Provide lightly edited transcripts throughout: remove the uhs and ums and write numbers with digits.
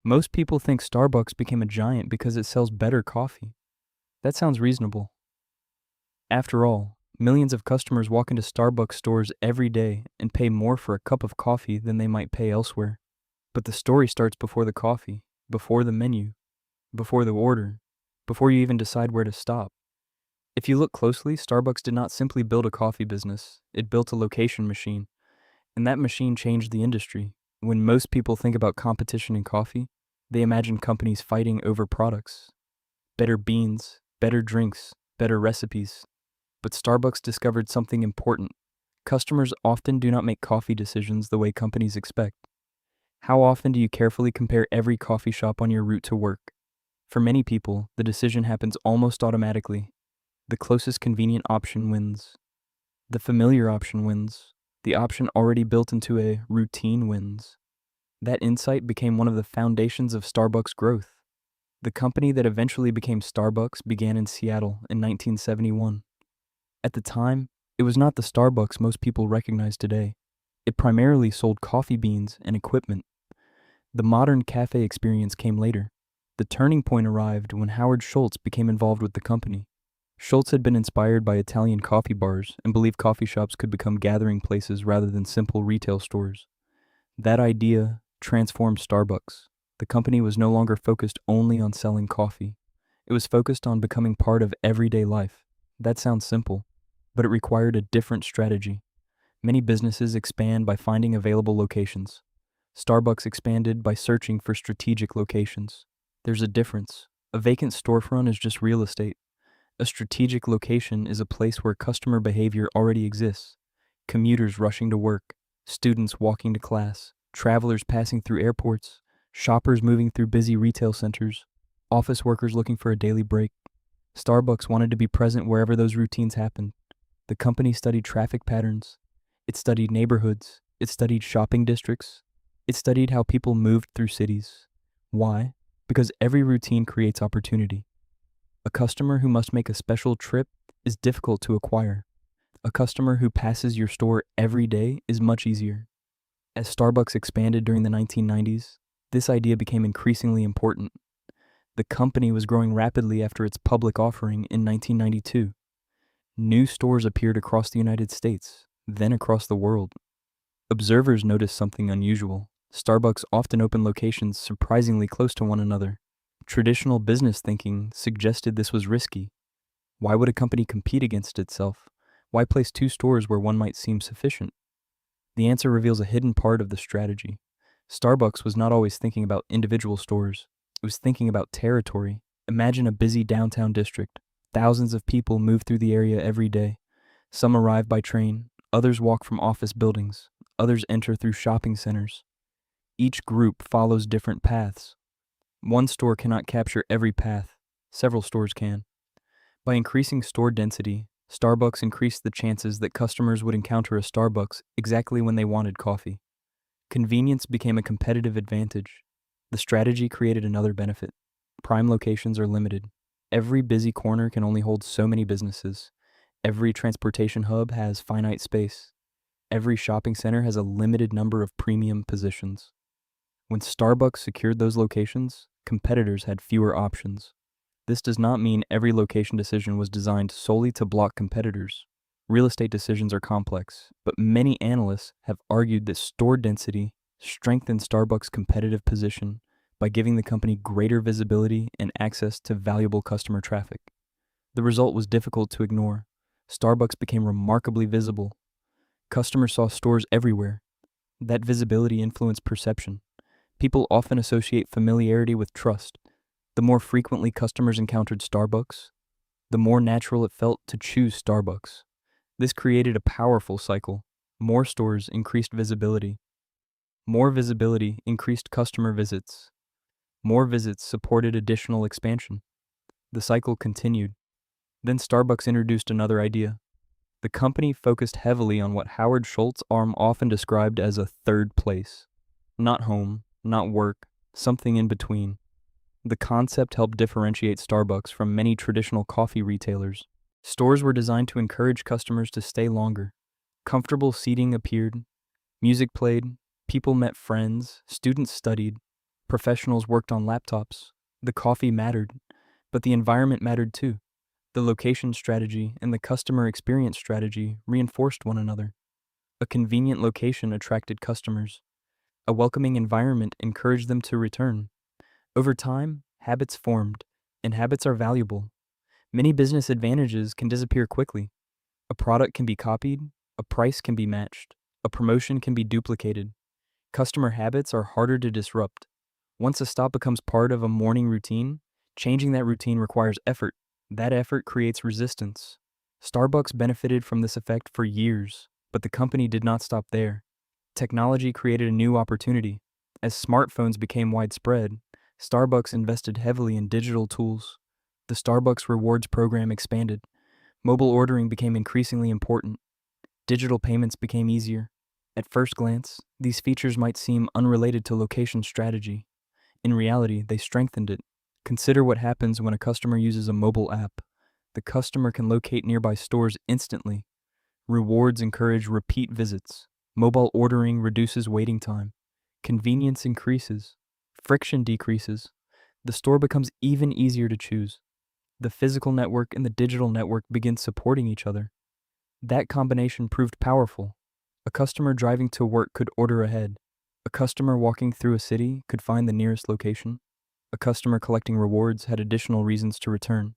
Most people think Starbucks became a giant because it sells better coffee. That sounds reasonable. After all, millions of customers walk into Starbucks stores every day and pay more for a cup of coffee than they might pay elsewhere. But the story starts before the coffee, before the menu, before the order, before you even decide where to stop. If you look closely, Starbucks did not simply build a coffee business, it built a location machine, and that machine changed the industry. When most people think about competition in coffee, they imagine companies fighting over products, better beans, better drinks, better recipes. But Starbucks discovered something important. Customers often do not make coffee decisions the way companies expect. How often do you carefully compare every coffee shop on your route to work? For many people, the decision happens almost automatically. The closest convenient option wins. The familiar option wins. The option already built into a routine wins. That insight became one of the foundations of Starbucks' growth. The company that eventually became Starbucks began in Seattle in 1971. At the time, it was not the Starbucks most people recognize today. It primarily sold coffee beans and equipment. The modern cafe experience came later. The turning point arrived when Howard Schultz became involved with the company. Schultz had been inspired by Italian coffee bars and believed coffee shops could become gathering places rather than simple retail stores. That idea transformed Starbucks. The company was no longer focused only on selling coffee. It was focused on becoming part of everyday life. That sounds simple, but it required a different strategy. Many businesses expand by finding available locations. Starbucks expanded by searching for strategic locations. There's a difference. A vacant storefront is just real estate. A strategic location is a place where customer behavior already exists. Commuters rushing to work, students walking to class, travelers passing through airports, shoppers moving through busy retail centers, office workers looking for a daily break. Starbucks wanted to be present wherever those routines happened. The company studied traffic patterns. It studied neighborhoods. It studied shopping districts. It studied how people moved through cities. Why? Because every routine creates opportunity. A customer who must make a special trip is difficult to acquire. A customer who passes your store every day is much easier. As Starbucks expanded during the 1990s, this idea became increasingly important. The company was growing rapidly after its public offering in 1992. New stores appeared across the United States, then across the world. Observers noticed something unusual. Starbucks often opened locations surprisingly close to one another. Traditional business thinking suggested this was risky. Why would a company compete against itself? Why place two stores where one might seem sufficient? The answer reveals a hidden part of the strategy. Starbucks was not always thinking about individual stores. It was thinking about territory. Imagine a busy downtown district. Thousands of people move through the area every day. Some arrive by train, others walk from office buildings, others enter through shopping centers. Each group follows different paths. One store cannot capture every path. Several stores can. By increasing store density, Starbucks increased the chances that customers would encounter a Starbucks exactly when they wanted coffee. Convenience became a competitive advantage. The strategy created another benefit. Prime locations are limited. Every busy corner can only hold so many businesses. Every transportation hub has finite space. Every shopping center has a limited number of premium positions. When Starbucks secured those locations, competitors had fewer options. This does not mean every location decision was designed solely to block competitors. Real estate decisions are complex, but many analysts have argued that store density strengthened Starbucks' competitive position by giving the company greater visibility and access to valuable customer traffic. The result was difficult to ignore. Starbucks became remarkably visible. Customers saw stores everywhere. That visibility influenced perception. People often associate familiarity with trust. The more frequently customers encountered Starbucks, the more natural it felt to choose Starbucks. This created a powerful cycle. More stores increased visibility. More visibility increased customer visits. More visits supported additional expansion. The cycle continued. Then Starbucks introduced another idea. The company focused heavily on what Howard Schultz often described as a third place. Not home, not work, something in between. The concept helped differentiate Starbucks from many traditional coffee retailers. Stores were designed to encourage customers to stay longer. Comfortable seating appeared, music played, people met friends, students studied. Professionals worked on laptops. The coffee mattered, but the environment mattered too. The location strategy and the customer experience strategy reinforced one another. A convenient location attracted customers. A welcoming environment encouraged them to return. Over time, habits formed, and habits are valuable. Many business advantages can disappear quickly. A product can be copied, a price can be matched, a promotion can be duplicated. Customer habits are harder to disrupt. Once a stop becomes part of a morning routine, changing that routine requires effort. That effort creates resistance. Starbucks benefited from this effect for years, but the company did not stop there. Technology created a new opportunity. As smartphones became widespread, Starbucks invested heavily in digital tools. The Starbucks Rewards program expanded. Mobile ordering became increasingly important. Digital payments became easier. At first glance, these features might seem unrelated to location strategy. In reality, they strengthened it. Consider what happens when a customer uses a mobile app. The customer can locate nearby stores instantly. Rewards encourage repeat visits. Mobile ordering reduces waiting time. Convenience increases. Friction decreases. The store becomes even easier to choose. The physical network and the digital network begin supporting each other. That combination proved powerful. A customer driving to work could order ahead. A customer walking through a city could find the nearest location. A customer collecting rewards had additional reasons to return.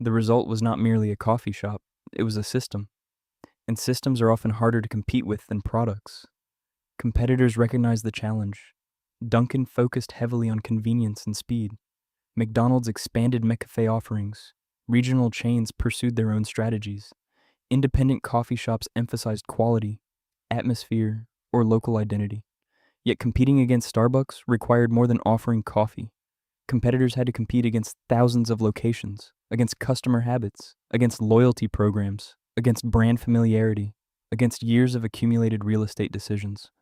The result was not merely a coffee shop, it was a system. And systems are often harder to compete with than products. Competitors recognized the challenge. Dunkin' focused heavily on convenience and speed. McDonald's expanded McCafe offerings. Regional chains pursued their own strategies. Independent coffee shops emphasized quality, atmosphere, or local identity. Yet competing against Starbucks required more than offering coffee. Competitors had to compete against thousands of locations, against customer habits, against loyalty programs, against brand familiarity, against years of accumulated real estate decisions.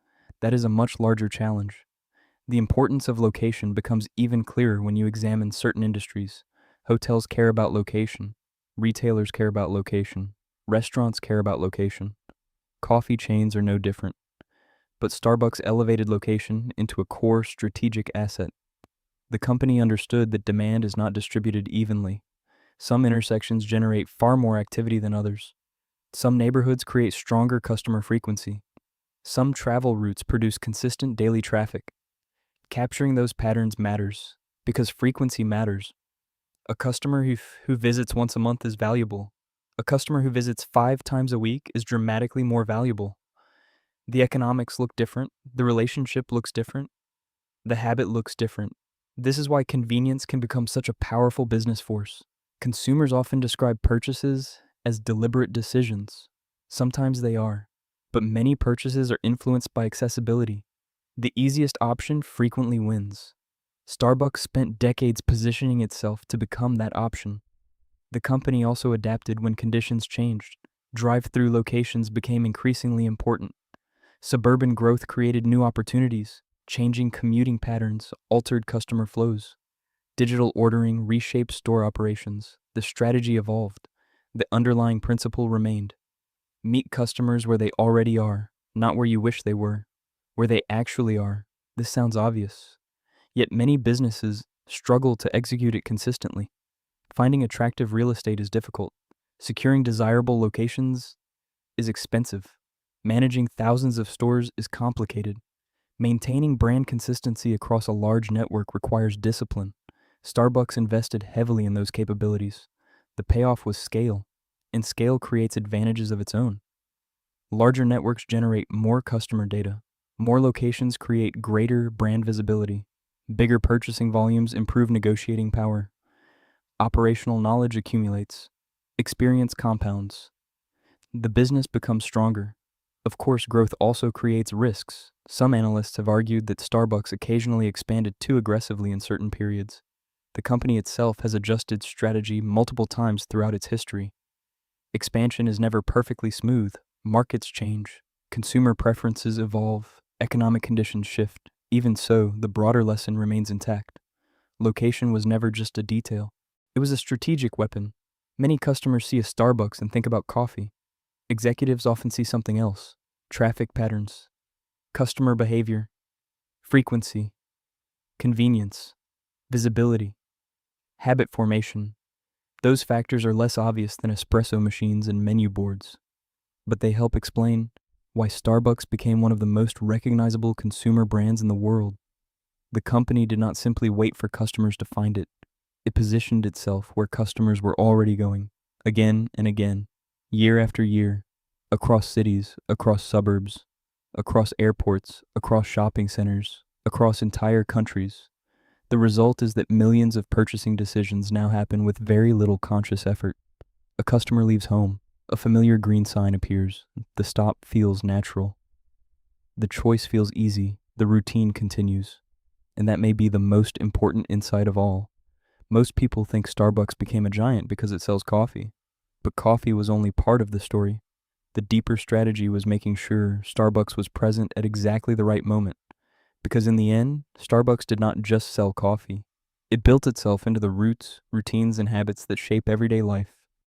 That is a much larger challenge. The importance of location becomes even clearer when you examine certain industries. Hotels care about location. Retailers care about location. Restaurants care about location. Coffee chains are no different. But Starbucks elevated location into a core strategic asset. The company understood that demand is not distributed evenly. Some intersections generate far more activity than others. Some neighborhoods create stronger customer frequency. Some travel routes produce consistent daily traffic. Capturing those patterns matters, because frequency matters. A customer who visits once a month is valuable. A customer who visits 5 times a week is dramatically more valuable. The economics look different, the relationship looks different, the habit looks different. This is why convenience can become such a powerful business force. Consumers often describe purchases as deliberate decisions. Sometimes they are, but many purchases are influenced by accessibility. The easiest option frequently wins. Starbucks spent decades positioning itself to become that option. The company also adapted when conditions changed. Drive-through locations became increasingly important. Suburban growth created new opportunities. Changing commuting patterns altered customer flows. Digital ordering reshaped store operations. The strategy evolved. The underlying principle remained. Meet customers where they already are, not where you wish they were, where they actually are. This sounds obvious. Yet many businesses struggle to execute it consistently. Finding attractive real estate is difficult. Securing desirable locations is expensive. Managing thousands of stores is complicated. Maintaining brand consistency across a large network requires discipline. Starbucks invested heavily in those capabilities. The payoff was scale, and scale creates advantages of its own. Larger networks generate more customer data. More locations create greater brand visibility. Bigger purchasing volumes improve negotiating power. Operational knowledge accumulates. Experience compounds. The business becomes stronger. Of course, growth also creates risks. Some analysts have argued that Starbucks occasionally expanded too aggressively in certain periods. The company itself has adjusted strategy multiple times throughout its history. Expansion is never perfectly smooth. Markets change. Consumer preferences evolve. Economic conditions shift. Even so, the broader lesson remains intact. Location was never just a detail. It was a strategic weapon. Many customers see a Starbucks and think about coffee. Executives often see something else: traffic patterns, customer behavior, frequency. convenience, visibility, habit formation. Those factors are less obvious than espresso machines and menu boards, but they help explain why Starbucks became one of the most recognizable consumer brands in the world. The company did not simply wait for customers to find it. It positioned itself where customers were already going, again and again, year after year, across cities, across suburbs, across airports, across shopping centers, across entire countries. The result is that millions of purchasing decisions now happen with very little conscious effort. A customer leaves home, a familiar green sign appears, the stop feels natural, the choice feels easy, the routine continues. And that may be the most important insight of all. Most people think Starbucks became a giant because it sells coffee, but coffee was only part of the story. The deeper strategy was making sure Starbucks was present at exactly the right moment, because in the end, Starbucks did not just sell coffee. It built itself into the roots, routines, and habits that shape everyday life.